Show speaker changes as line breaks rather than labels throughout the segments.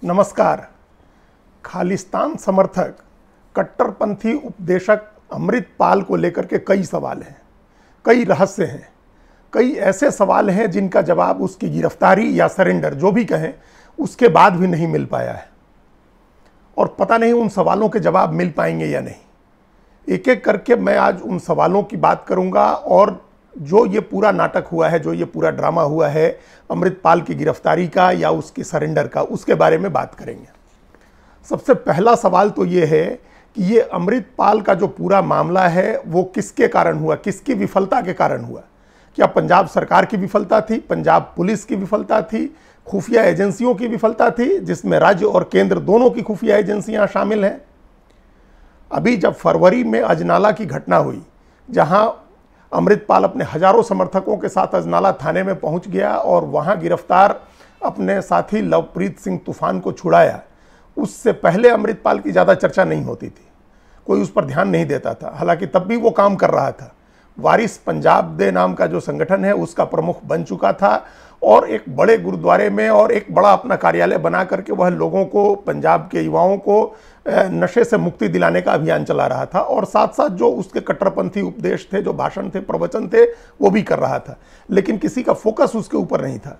नमस्कार। खालिस्तान समर्थक कट्टरपंथी उपदेशक अमृतपाल को लेकर के कई सवाल हैं, कई रहस्य हैं, कई ऐसे सवाल हैं जिनका जवाब उसकी गिरफ्तारी या सरेंडर जो भी कहें उसके बाद भी नहीं मिल पाया है और पता नहीं उन सवालों के जवाब मिल पाएंगे या नहीं। एक एक करके मैं आज उन सवालों की बात करूंगा और जो ये पूरा नाटक हुआ है, जो ये पूरा ड्रामा हुआ है अमृतपाल की गिरफ्तारी का या उसकी सरेंडर का, उसके बारे में बात करेंगे। सबसे पहला सवाल तो ये है कि ये अमृतपाल का जो पूरा मामला है वो किसके कारण हुआ, किसकी विफलता के कारण हुआ। क्या पंजाब सरकार की विफलता थी, पंजाब पुलिस की विफलता थी, खुफिया एजेंसियों की विफलता थी, जिसमें राज्य और केंद्र दोनों की खुफिया एजेंसियां शामिल हैं। अभी जब फरवरी में अजनाला की घटना हुई, जहां अमृतपाल अपने हजारों समर्थकों के साथ अजनाला थाने में पहुंच गया और वहां गिरफ्तार अपने साथी लवप्रीत सिंह तूफान को छुड़ाया, उससे पहले अमृतपाल की ज़्यादा चर्चा नहीं होती थी, कोई उस पर ध्यान नहीं देता था। हालांकि तब भी वो काम कर रहा था। वारिस पंजाब दे नाम का जो संगठन है उसका प्रमुख बन चुका था और एक बड़े गुरुद्वारे में और एक बड़ा अपना कार्यालय बना करके वह लोगों को, पंजाब के युवाओं को नशे से मुक्ति दिलाने का अभियान चला रहा था और साथ साथ जो उसके कट्टरपंथी उपदेश थे, जो भाषण थे, प्रवचन थे, वो भी कर रहा था। लेकिन किसी का फोकस उसके ऊपर नहीं था।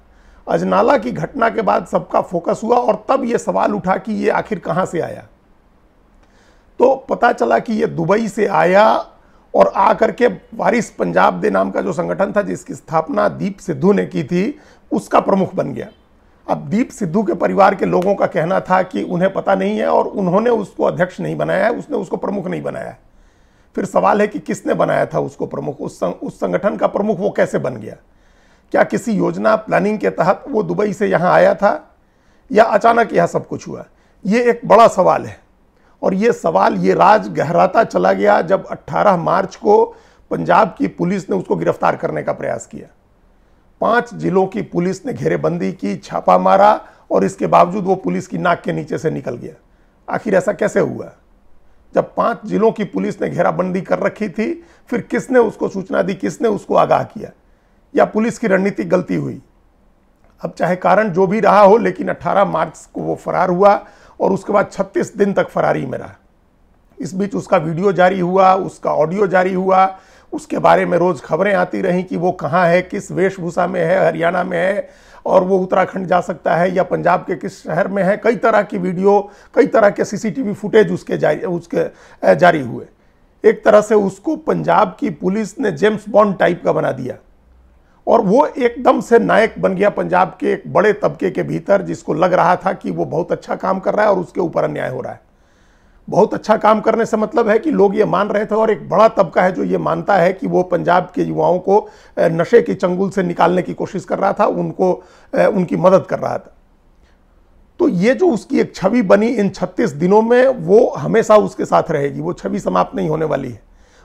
अजनाला की घटना के बाद सबका फोकस हुआ और तब ये सवाल उठा कि ये आखिर कहां से आया। तो पता चला कि ये दुबई से आया और आकर के वारिस पंजाब दे नाम का जो संगठन था, जिसकी स्थापना दीप सिद्धू ने की थी, उसका प्रमुख बन गया। अब दीप सिद्धू के परिवार के लोगों का कहना था कि उन्हें पता नहीं है और उन्होंने उसको अध्यक्ष नहीं बनाया है, उसने उसको प्रमुख नहीं बनाया है। फिर सवाल है कि किसने बनाया था उसको प्रमुख, उस संगठन का प्रमुख वो कैसे बन गया। क्या किसी योजना प्लानिंग के तहत वो दुबई से यहाँ आया था या अचानक यह सब कुछ हुआ? ये एक बड़ा सवाल है और ये सवाल, ये राज गहराता चला गया जब 18 मार्च को पंजाब की पुलिस ने उसको गिरफ्तार करने का प्रयास किया। 5 जिलों की पुलिस ने घेरेबंदी की, छापा मारा और इसके बावजूद वो पुलिस की नाक के नीचे से निकल गया। आखिर ऐसा कैसे हुआ? जब 5 जिलों की पुलिस ने घेराबंदी कर रखी थी, फिर किसने उसको सूचना दी, किसने उसको आगाह किया? या पुलिस की रणनीतिक गलती हुई? अब चाहे कारण जो भी रहा हो, लेकिन 18 मार्च को वो फरार हुआ और उसके बाद 36 दिन तक फरारी में रहा। इस बीच उसका वीडियो जारी हुआ, उसका ऑडियो जारी हुआ, उसके बारे में रोज खबरें आती रहीं कि वो कहाँ है, किस वेशभूषा में है, हरियाणा में है और वो उत्तराखंड जा सकता है या पंजाब के किस शहर में है। कई तरह की वीडियो, कई तरह के सीसीटीवी फुटेज उसके जारी हुए। एक तरह से उसको पंजाब की पुलिस ने जेम्स बॉन्ड टाइप का बना दिया और वो एकदम से नायक बन गया पंजाब के एक बड़े तबके के भीतर, जिसको लग रहा था कि वो बहुत अच्छा काम कर रहा है और उसके ऊपर अन्याय हो रहा है। बहुत अच्छा काम करने से मतलब है कि लोग ये मान रहे थे और एक बड़ा तबका है जो ये मानता है कि वो पंजाब के युवाओं को नशे की चंगुल से निकालने की कोशिश कर रहा था, उनको उनकी मदद कर रहा था। तो ये जो उसकी एक छवि बनी इन 36 दिनों में, वो हमेशा उसके साथ रहेगी, वो छवि समाप्त नहीं होने वाली है।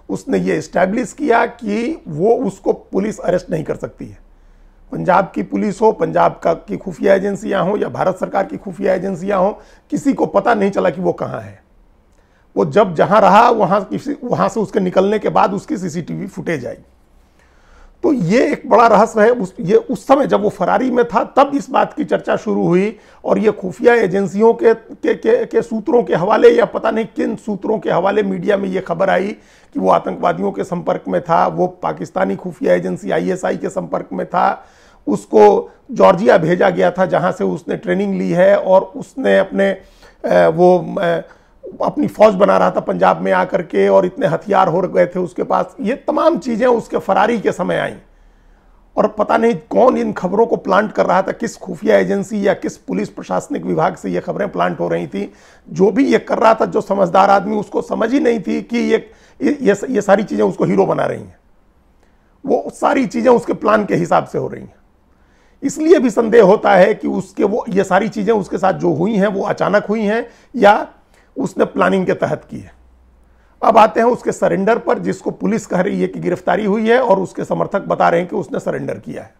उसने ये एस्टैब्लिश किया कि वो उसको पुलिस अरेस्ट नहीं कर सकती है। पंजाब की पुलिस हो, पंजाब की खुफिया एजेंसियां हो या भारत सरकार की खुफिया एजेंसियां हो, किसी को पता नहीं चला कि वो कहाँ है। वो जब जहां रहा वहां से उसके निकलने के बाद उसकी सीसीटीवी फुटेज आई। तो ये एक बड़ा रहस्य है। उस समय जब वो फरारी में था तब इस बात की चर्चा शुरू हुई और ये खुफिया एजेंसियों के सूत्रों के हवाले या पता नहीं किन सूत्रों के हवाले मीडिया में ये खबर आई कि वो आतंकवादियों के संपर्क में था, वो पाकिस्तानी खुफिया एजेंसी ISI के संपर्क में था, उसको जॉर्जिया भेजा गया था जहां से उसने ट्रेनिंग ली है और उसने अपनी फौज बना रहा था पंजाब में आकर के और इतने हथियार हो गए थे उसके पास। ये तमाम चीजें उसके फरारी के समय आई और पता नहीं कौन इन खबरों को प्लांट कर रहा था, किस खुफिया एजेंसी या किस पुलिस प्रशासनिक विभाग से ये खबरें प्लांट हो रही थी। जो भी ये कर रहा था, जो समझदार आदमी, उसको समझ ही नहीं थी कि ये सारी चीजें उसको हीरो बना रही हैं। वो सारी चीजें उसके प्लान के हिसाब से हो रही हैं। इसलिए भी संदेह होता है कि ये सारी चीजें उसके साथ जो हुई हैं वो अचानक हुई हैं या उसने प्लानिंग के तहत की है। अब आते हैं उसके सरेंडर पर, जिसको पुलिस कह रही है कि गिरफ्तारी हुई है और उसके समर्थक बता रहे हैं कि उसने सरेंडर किया है।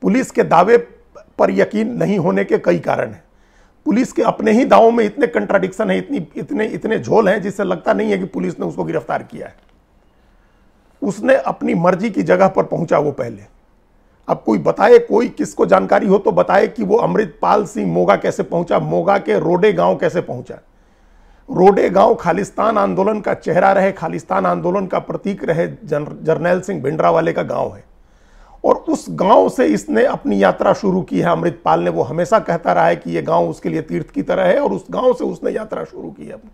पुलिस के दावे पर यकीन नहीं होने के कई कारण हैं। पुलिस के अपने ही दावों में इतने कंट्राडिक्शन है, इतने झोल हैं, जिससे लगता नहीं है कि पुलिस ने उसको गिरफ्तार किया है। उसने अपनी मर्जी की जगह पर पहुंचा वो पहले। अब कोई बताए, कोई किसको जानकारी हो तो बताए कि वो अमृतपाल सिंह मोगा कैसे पहुंचा, मोगा के रोडे गांव कैसे पहुंचा। रोडे गांव खालिस्तान आंदोलन का चेहरा रहे, खालिस्तान आंदोलन का प्रतीक रहे, जर्नैल सिंह भिंडरावाले का गांव है। और उस गांव से इसने अपनी यात्रा शुरू की है अमृतपाल ने। वो हमेशा कहता रहा है कि ये गांव उसके लिए तीर्थ की तरह है, और उस गांव से उसने यात्रा शुरू की है अपनी।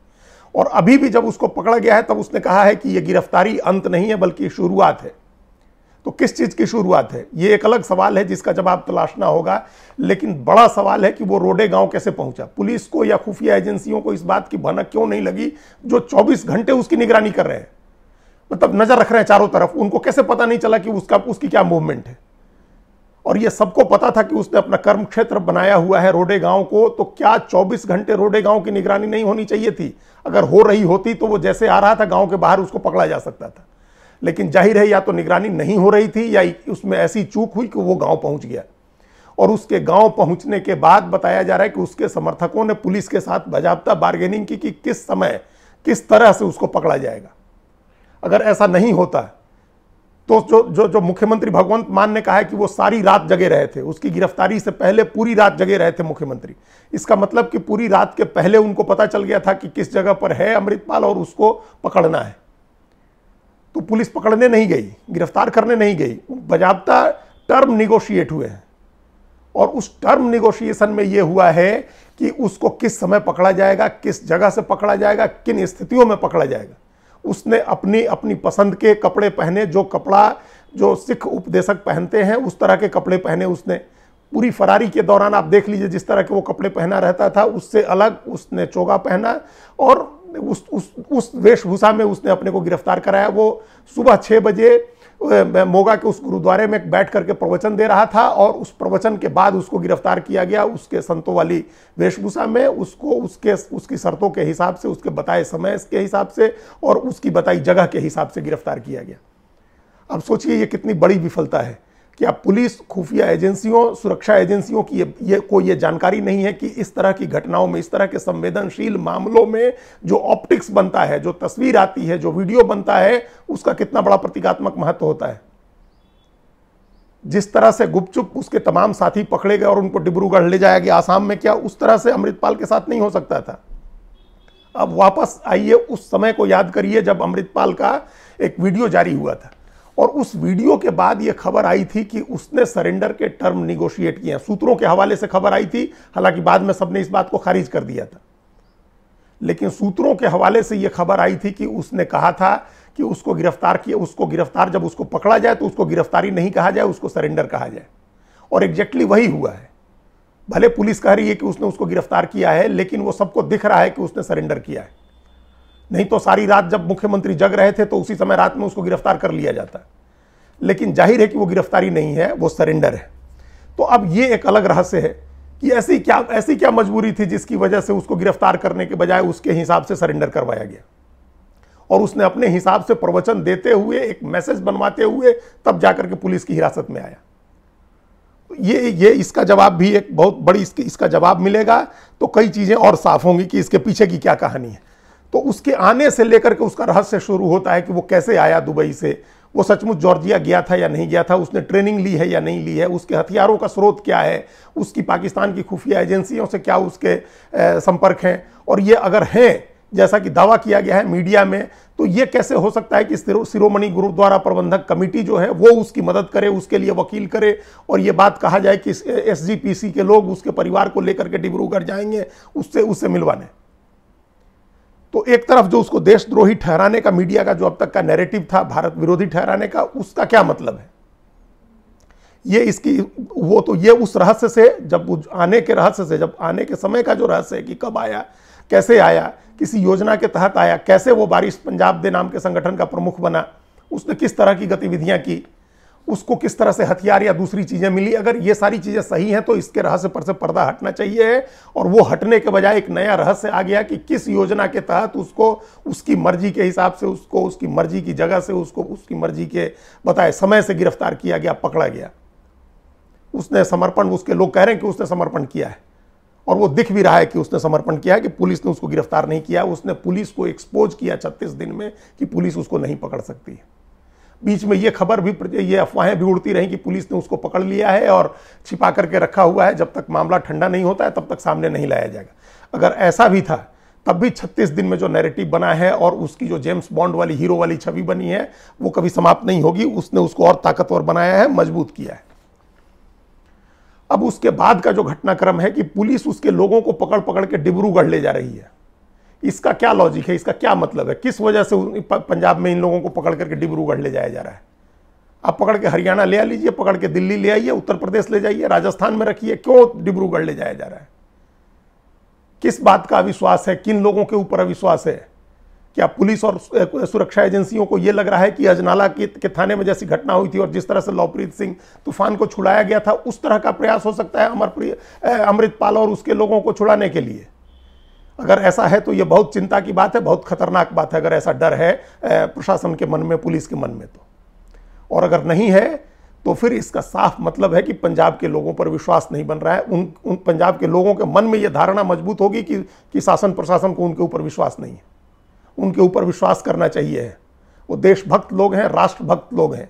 और अभी भी जब उसको पकड़ा गया है तब उसने कहा है कि ये गिरफ्तारी अंत नहीं है बल्कि शुरुआत है। तो किस चीज की शुरुआत है, ये एक अलग सवाल है जिसका जवाब तलाशना होगा। लेकिन बड़ा सवाल है कि वो रोडे गांव कैसे पहुंचा। पुलिस को या खुफिया एजेंसियों को इस बात की भनक क्यों नहीं लगी, जो 24 घंटे उसकी निगरानी कर रहे हैं, मतलब नजर रख रहे हैं चारों तरफ, उनको कैसे पता नहीं चला कि उसकी क्या मूवमेंट है। और ये सबको पता था कि उसने अपना कर्म क्षेत्र बनाया हुआ है रोडे गांव को, तो क्या 24 घंटे रोडे गांव की निगरानी नहीं होनी चाहिए थी? अगर हो रही होती तो वो जैसे आ रहा था गांव के बाहर उसको पकड़ा जा सकता था। लेकिन जाहिर है या तो निगरानी नहीं हो रही थी या उसमें ऐसी चूक हुई कि वो गांव पहुंच गया। और उसके गांव पहुंचने के बाद बताया जा रहा है कि उसके समर्थकों ने पुलिस के साथ बाजाबता बार्गेनिंग की कि किस समय किस तरह से उसको पकड़ा जाएगा। अगर ऐसा नहीं होता तो जो मुख्यमंत्री भगवंत मान ने कहा है कि वो सारी रात जगे रहे थे, उसकी गिरफ्तारी से पहले पूरी रात जगे रहे थे मुख्यमंत्री। इसका मतलब कि पूरी रात के पहले उनको पता चल गया था कि किस जगह पर है अमृतपाल और उसको पकड़ना है। तो पुलिस पकड़ने नहीं गई, गिरफ्तार करने नहीं गई, बाजाबता टर्म निगोशिएट हुए हैं। और उस टर्म निगोशिएशन में यह हुआ है कि उसको किस समय पकड़ा जाएगा, किस जगह से पकड़ा जाएगा, किन स्थितियों में पकड़ा जाएगा। उसने अपनी पसंद के कपड़े पहने, जो कपड़ा जो सिख उपदेशक पहनते हैं उस तरह के कपड़े पहने उसने। पूरी फरारी के दौरान आप देख लीजिए जिस तरह के वो कपड़े पहना रहता था उससे अलग उसने चोगा पहना, और उस वेशभूषा में उसने अपने को गिरफ्तार कराया। वो सुबह 6 बजे मोगा के उस गुरुद्वारे में बैठ करके प्रवचन दे रहा था, और उस प्रवचन के बाद उसको गिरफ्तार किया गया उसके संतों वाली वेशभूषा में। उसको उसकी शर्तों के हिसाब से, उसके बताए समय के हिसाब से और उसकी बताई जगह के हिसाब से गिरफ्तार किया गया। अब सोचिए ये कितनी बड़ी विफलता है कि अब पुलिस, खुफिया एजेंसियों, सुरक्षा एजेंसियों की ये जानकारी नहीं है कि इस तरह की घटनाओं में, इस तरह के संवेदनशील मामलों में जो ऑप्टिक्स बनता है, जो तस्वीर आती है, जो वीडियो बनता है, उसका कितना बड़ा प्रतीकात्मक महत्व होता है। जिस तरह से गुपचुप उसके तमाम साथी पकड़े गए और उनको डिब्रूगढ़ ले जाया गया आसाम में, क्या उस तरह से अमृतपाल के साथ नहीं हो सकता था? अब वापस आइए, उस समय को याद करिए जब अमृतपाल का एक वीडियो जारी हुआ था, और उस वीडियो के बाद यह खबर आई थी कि उसने सरेंडर के टर्म निगोशिएट किए हैं। सूत्रों के हवाले से खबर आई थी, हालांकि बाद में सबने इस बात को खारिज कर दिया था, लेकिन सूत्रों के हवाले से यह खबर आई थी कि उसने कहा था कि उसको गिरफ्तार किया, उसको गिरफ्तार जब उसको पकड़ा जाए तो उसको गिरफ्तारी नहीं कहा जाए, उसको सरेंडर कहा जाए। और एग्जैक्टली वही हुआ है। भले पुलिस कह रही है कि उसने उसको गिरफ्तार किया है, लेकिन वो सबको दिख रहा है कि उसने सरेंडर किया है। नहीं तो सारी रात जब मुख्यमंत्री जग रहे थे तो उसी समय रात में उसको गिरफ्तार कर लिया जाता। लेकिन जाहिर है कि वो गिरफ्तारी नहीं है, वो सरेंडर है। तो अब ये एक अलग रहस्य है कि ऐसी क्या मजबूरी थी जिसकी वजह से उसको गिरफ्तार करने के बजाय उसके हिसाब से सरेंडर करवाया गया, और उसने अपने हिसाब से प्रवचन देते हुए, एक मैसेज बनवाते हुए तब जाकर के पुलिस की हिरासत में आया। ये इसका जवाब भी एक बहुत बड़ी इसका जवाब मिलेगा तो कई चीजें और साफ होंगी कि इसके पीछे की क्या कहानी है। तो उसके आने से लेकर के उसका रहस्य शुरू होता है कि वो कैसे आया दुबई से, वो सचमुच जॉर्जिया गया था या नहीं गया था, उसने ट्रेनिंग ली है या नहीं ली है, उसके हथियारों का स्रोत क्या है, उसकी पाकिस्तान की खुफिया एजेंसियों से क्या उसके संपर्क हैं, और ये अगर हैं जैसा कि दावा किया गया है मीडिया में, तो ये कैसे हो सकता है कि शिरोमणि गुरुद्वारा प्रबंधक कमेटी जो है वो उसकी मदद करे, उसके लिए वकील करे, और ये बात कहा जाए कि SGPC के लोग उसके परिवार को लेकर के डिब्रूगढ़ जाएंगे उससे मिलवाने। तो एक तरफ जो उसको देशद्रोही ठहराने का मीडिया का जो अब तक का नैरेटिव था, भारत विरोधी ठहराने का, उसका क्या मतलब है? ये उस रहस्य से, जब आने के रहस्य से, जब आने के समय का जो रहस्य है कि कब आया, कैसे आया, किसी योजना के तहत आया, कैसे वो वारिस पंजाब दे नाम के संगठन का प्रमुख बना, उसने किस तरह की गतिविधियां की, उसको किस तरह से हथियार या दूसरी चीजें मिली, अगर ये सारी चीजें सही हैं तो इसके रहस्य पर से पर्दा हटना चाहिए। और वो हटने के बजाय एक नया रहस्य आ गया कि किस योजना के तहत उसको उसकी मर्जी के हिसाब से, उसको उसकी मर्जी की जगह से, उसको उसकी मर्जी के बताए समय से गिरफ्तार किया गया, पकड़ा गया। उसने समर्पण, उसके लोग कह रहे हैं कि उसने समर्पण किया है, और वो दिख भी रहा है कि उसने समर्पण किया है, कि पुलिस ने उसको गिरफ्तार नहीं किया। उसने पुलिस को एक्सपोज किया 36 दिन में कि पुलिस उसको नहीं पकड़ सकती है। बीच में ये खबर भी, ये अफवाहें भी उड़ती रहीं कि पुलिस ने उसको पकड़ लिया है और छिपा करके रखा हुआ है, जब तक मामला ठंडा नहीं होता है तब तक सामने नहीं लाया जाएगा। अगर ऐसा भी था तब भी 36 दिन में जो नैरेटिव बना है और उसकी जो जेम्स बॉन्ड वाली हीरो वाली छवि बनी है वो कभी समाप्त नहीं होगी। उसने उसको और ताकतवर बनाया है, मजबूत किया है। अब उसके बाद का जो घटनाक्रम है कि पुलिस उसके लोगों को पकड़ पकड़ के डिब्रूगढ़ ले जा रही है, इसका क्या लॉजिक है, इसका क्या मतलब है, किस वजह से पंजाब में इन लोगों को पकड़ करके डिब्रूगढ़ ले जाया जा रहा है? आप पकड़ के हरियाणा ले आ लीजिए, पकड़ के दिल्ली ले आइए, उत्तर प्रदेश ले जाइए, राजस्थान में रखिए, क्यों डिब्रूगढ़ ले जाया जा रहा है? किस बात का अविश्वास है, किन लोगों के ऊपर अविश्वास है? क्या पुलिस और सुरक्षा एजेंसियों को यह लग रहा है कि अजनाला के थाने में जैसी घटना हुई थी और जिस तरह से लवप्रीत सिंह तूफान को छुड़ाया गया था उस तरह का प्रयास हो सकता है अमृतपाल और उसके लोगों को छुड़ाने के लिए? अगर ऐसा है तो यह बहुत चिंता की बात है, बहुत खतरनाक बात है, अगर ऐसा डर है प्रशासन के मन में, पुलिस के मन में तो। और अगर नहीं है तो फिर इसका साफ मतलब है कि पंजाब के लोगों पर विश्वास नहीं बन रहा है। उन पंजाब के लोगों के मन में यह धारणा मजबूत होगी कि शासन प्रशासन को उनके ऊपर विश्वास नहीं है। उनके ऊपर विश्वास करना चाहिए। वो देशभक्त लोग हैं, राष्ट्रभक्त लोग हैं।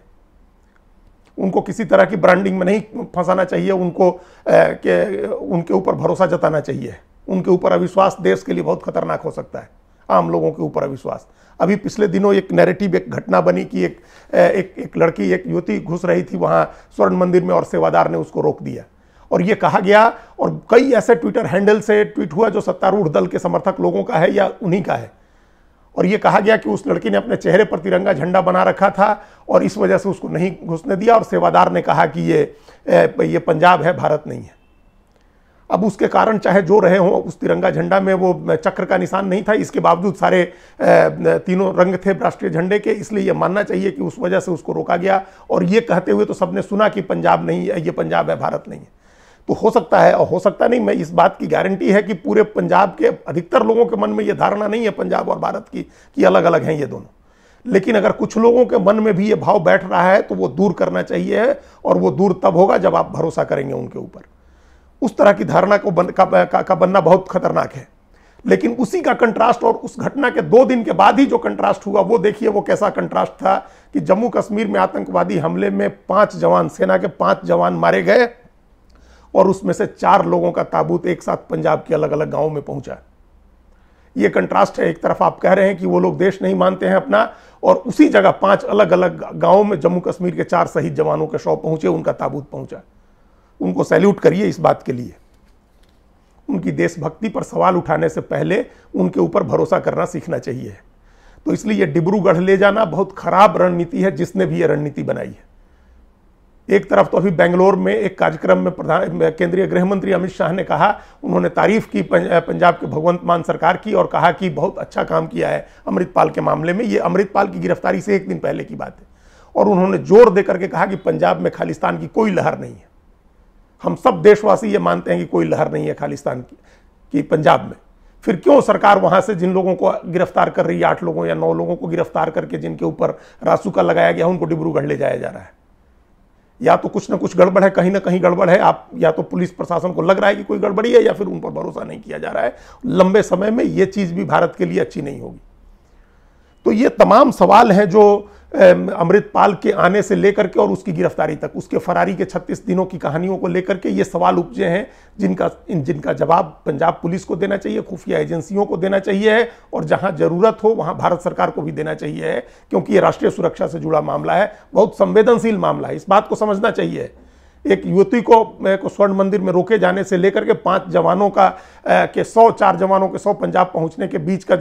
उनको किसी तरह की ब्रांडिंग में नहीं फंसाना चाहिए, उनको उनके ऊपर भरोसा जताना चाहिए। उनके ऊपर अविश्वास देश के लिए बहुत खतरनाक हो सकता है, आम लोगों के ऊपर अविश्वास। अभी पिछले दिनों एक नैरेटिव, एक घटना बनी कि एक लड़की, एक युवती घुस रही थी वहां स्वर्ण मंदिर में और सेवादार ने उसको रोक दिया। और ये कहा गया, और कई ऐसे ट्विटर हैंडल से ट्वीट हुआ जो सत्तारूढ़ दल के समर्थक लोगों का है या उन्हीं का है, और ये कहा गया कि उस लड़की ने अपने चेहरे पर तिरंगा झंडा बना रखा था और इस वजह से उसको नहीं घुसने दिया, और सेवादार ने कहा कि ये पंजाब है, भारत नहीं है। अब उसके कारण चाहे जो रहे हों, उस तिरंगा झंडा में वो चक्र का निशान नहीं था, इसके बावजूद सारे तीनों रंग थे राष्ट्रीय झंडे के, इसलिए ये मानना चाहिए कि उस वजह से उसको रोका गया। और ये कहते हुए तो सबने सुना कि पंजाब नहीं है, ये पंजाब है, भारत नहीं है। तो हो सकता है, और हो सकता नहीं, मैं इस बात की गारंटी है कि पूरे पंजाब के अधिकतर लोगों के मन में ये धारणा नहीं है पंजाब और भारत की कि अलग अलग हैं ये दोनों। लेकिन अगर कुछ लोगों के मन में भी ये भाव बैठ रहा है तो वो दूर करना चाहिए, और वो दूर तब होगा जब आप भरोसा करेंगे उनके ऊपर। उस तरह की धारणा का बनना बहुत खतरनाक है। लेकिन उसी का कंट्रास्ट, और उस घटना के 2 दिन के बाद ही जो कंट्रास्ट हुआ वो देखिए, वो कैसा कंट्रास्ट था कि जम्मू कश्मीर में आतंकवादी हमले में 5 जवान, सेना के 5 जवान मारे गए, और उसमें से 4 लोगों का ताबूत एक साथ पंजाब के अलग अलग गांवों में पहुंचा। यह कंट्रास्ट है। एक तरफ आप कह रहे हैं कि वो लोग देश नहीं मानते हैं अपना, और उसी जगह 5 अलग अलग गांवों में जम्मू कश्मीर के 4 शहीद जवानों के शव पहुंचे, उनका ताबूत पहुंचा। उनको सैल्यूट करिए इस बात के लिए। उनकी देशभक्ति पर सवाल उठाने से पहले उनके ऊपर भरोसा करना सीखना चाहिए। तो इसलिए डिब्रूगढ़ ले जाना बहुत खराब रणनीति है, जिसने भी यह रणनीति बनाई है। एक तरफ तो अभी बेंगलोर में एक कार्यक्रम में केंद्रीय गृह मंत्री अमित शाह ने कहा, उन्होंने तारीफ की पंजाब के भगवंत मान सरकार की, और कहा कि बहुत अच्छा काम किया है अमृतपाल के मामले में। ये अमृतपाल की गिरफ्तारी से 1 दिन पहले की बात है। और उन्होंने जोर देकर के कहा कि पंजाब में खालिस्तान की कोई लहर नहीं है। हम सब देशवासी ये मानते हैं कि कोई लहर नहीं है खालिस्तान की पंजाब में। फिर क्यों सरकार वहां से जिन लोगों को गिरफ्तार कर रही है, 8 लोगों या 9 लोगों को गिरफ्तार करके जिनके ऊपर रासुका लगाया गया, उनको डिब्रूगढ़ ले जाया जा रहा है? या तो कुछ ना कुछ गड़बड़ है, कहीं ना कहीं गड़बड़ है। आप या तो पुलिस प्रशासन को लग रहा है कि कोई गड़बड़ी है, या फिर उन पर भरोसा नहीं किया जा रहा है। लंबे समय में ये चीज भी भारत के लिए अच्छी नहीं होगी। तो ये तमाम सवाल हैं जो अमृतपाल के आने से लेकर के और उसकी गिरफ्तारी तक, उसके फरारी के 36 दिनों की कहानियों को लेकर के ये सवाल उपजे हैं, जिनका जवाब पंजाब पुलिस को देना चाहिए, खुफिया एजेंसियों को देना चाहिए, और जहां जरूरत हो वहां भारत सरकार को भी देना चाहिए, क्योंकि ये राष्ट्रीय सुरक्षा से जुड़ा मामला है, बहुत संवेदनशील मामला है। इस बात को समझना चाहिए। एक युवती को स्वर्ण मंदिर में रोके जाने से लेकर के 5 जवानों का के 100, 4 जवानों के 100 पंजाब पहुंचने के बीच का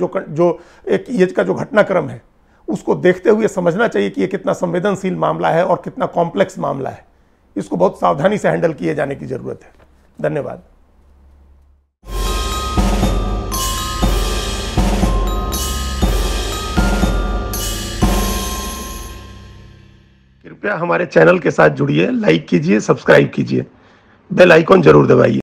जो घटनाक्रम है, उसको देखते हुए समझना चाहिए कि ये कितना संवेदनशील मामला है और कितना कॉम्प्लेक्स मामला है। इसको बहुत सावधानी से हैंडल किए जाने की जरूरत है। धन्यवाद। कृपया हमारे चैनल के साथ जुड़िए, लाइक कीजिए, सब्सक्राइब कीजिए, बेल आइकॉन जरूर दबाइए।